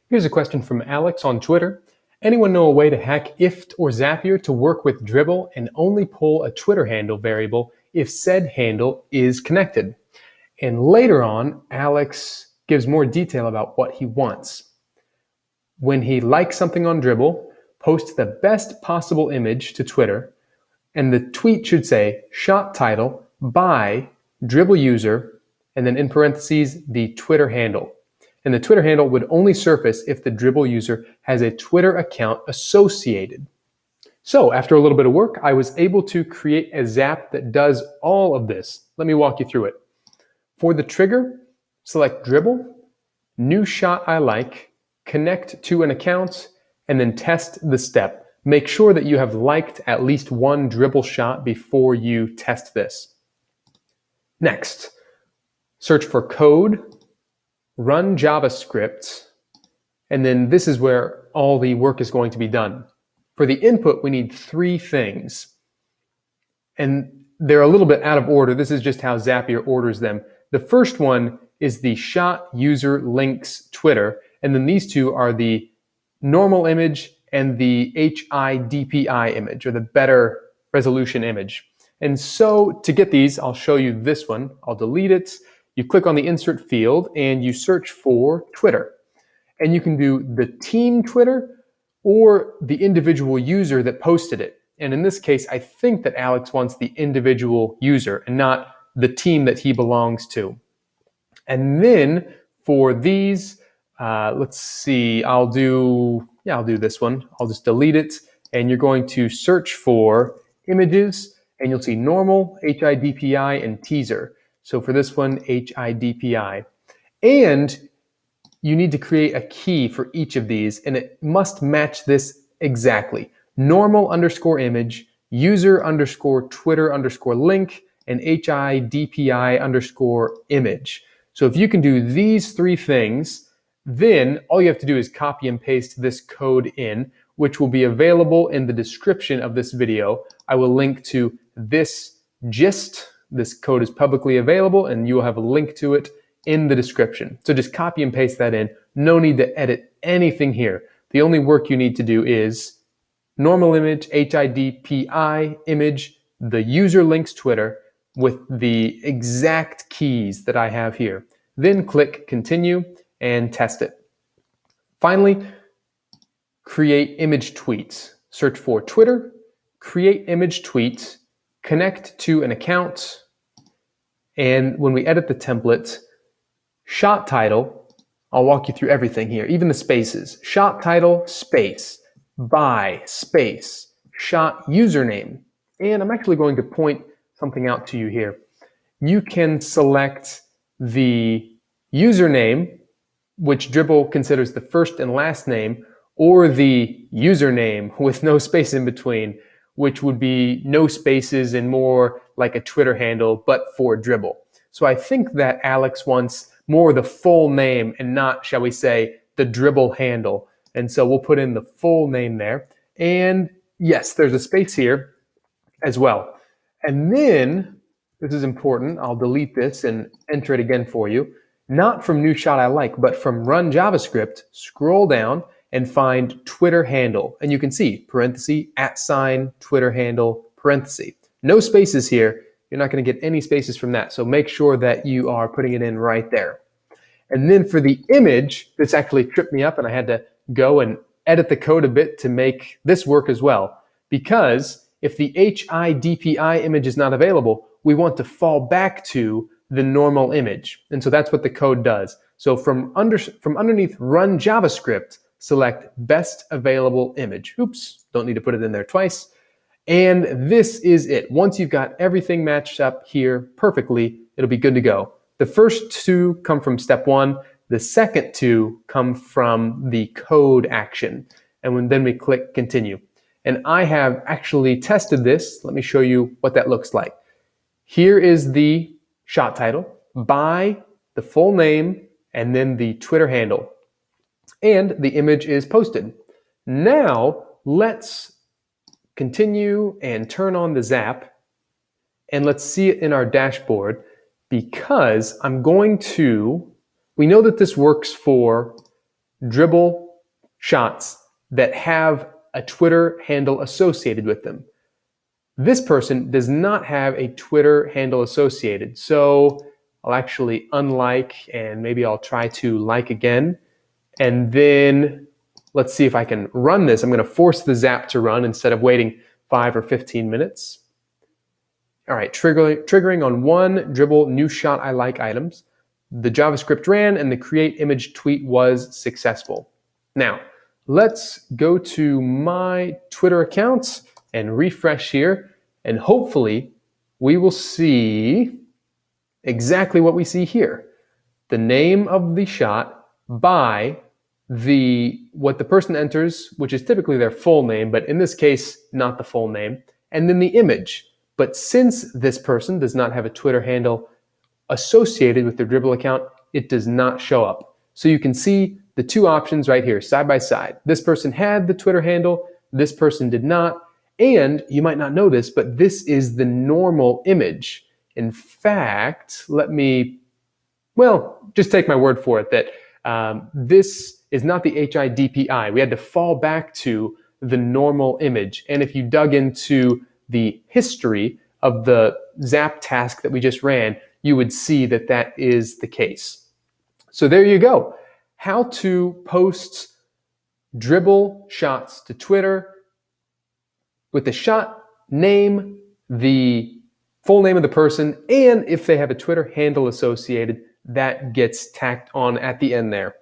Here's a question from Alex on Twitter. Anyone know a way to hack IFT or Zapier to work with Dribbble and only pull a Twitter handle variable if said handle is connected? And later on, Alex gives more detail about what he wants. When he likes something on Dribbble, posts the best possible image to Twitter, and the tweet should say shot title by Dribbble user, and then in parentheses, the Twitter handle. And the Twitter handle would only surface if the Dribbble user has a Twitter account associated. So after a little bit of work, I was able to create a Zap that does all of this. Let me walk you through it. For the trigger, select Dribbble, new shot I like, connect to an account, and then test the step. Make sure that you have liked at least one Dribbble shot before you test this. Next, search for code, run JavaScript, and then this is where all the work is going to be done. For the input, we need three things. And they're a little bit out of order. This is just how Zapier orders them. The first one is the shot user links Twitter, and then these two are the normal image and the HIDPI image, or the better resolution image. And so to get these, I'll show you this one. I'll delete it. You click on the insert field and you search for Twitter. And you can do the team Twitter or the individual user that posted it. And in this case, I think that Alex wants the individual user and not the team that he belongs to. And then for these, let's see, I'll do this one. I'll just delete it. And you're going to search for images and you'll see normal, HIDPI, and teaser. So for this one, HIDPI. And you need to create a key for each of these, and it must match this exactly. Normal underscore image, user underscore Twitter underscore link, and HIDPI underscore image. So if you can do these three things, then all you have to do is copy and paste this code in, which will be available in the description of this video. I will link to this gist. This code is publicly available, and you will have a link to it in the description. So just copy and paste that in. No need to edit anything here. The only work you need to do is normal image, HIDPI image, the user links Twitter with the exact keys that I have here. Then click continue and test it. Finally, create image tweets. Search for Twitter, create image tweets, connect to an account, and when we edit the template, shot title, I'll walk you through everything here, even the spaces. Shot title, space, by, space, shot username. And I'm actually going to point something out to you here. You can select the username, which Dribbble considers the first and last name, or the username with no space in between, which would be no spaces and more like a Twitter handle, but for Dribbble. So I think that Alex wants more the full name and not, shall we say, the Dribbble handle. And so we'll put in the full name there. And yes, there's a space here as well. And then, this is important, I'll delete this and enter it again for you. Not from new shot I like, but from run JavaScript, scroll down and find Twitter handle. And you can see parenthesis, @ Twitter handle, parenthesis. No spaces here. You're not going to get any spaces from that. So make sure that you are putting it in right there. And then for the image, this actually tripped me up and I had to go and edit the code a bit to make this work as well. Because if the HIDPI image is not available, we want to fall back to the normal image. And so that's what the code does. So from underneath run JavaScript, select best available image. Oops, don't need to put it in there twice. And this is it. Once you've got everything matched up here perfectly, it'll be good to go. The first two come from step one. The second two come from the code action. And then we click continue. And I have actually tested this. Let me show you what that looks like. Here is the shot title by the full name and then the Twitter handle. And the image is posted. Now let's continue and turn on the Zap and let's see it in our dashboard, because we know that this works for Dribbble shots that have a Twitter handle associated with them. This person does not have a Twitter handle associated, so I'll actually unlike and maybe I'll try to like again. And then let's see if I can run this. I'm going to force the Zap to run instead of waiting 5 or 15 minutes. All right, triggering on one Dribbble new shot I like items. The JavaScript ran and the create image tweet was successful. Now, let's go to my Twitter account and refresh here, and hopefully we will see exactly what we see here. The name of the shot by what the person enters, which is typically their full name, but in this case, not the full name, and then the image. But since this person does not have a Twitter handle associated with their Dribbble account, it does not show up. So you can see the two options right here, side by side. This person had the Twitter handle, this person did not, and you might not know this, but this is the normal image. In fact, just take my word for it that this is not the HIDPI. We had to fall back to the normal image. And if you dug into the history of the Zap task that we just ran, you would see that that is the case. So there you go. How to post Dribbble shots to Twitter with the shot name, the full name of the person, and if they have a Twitter handle associated, that gets tacked on at the end there.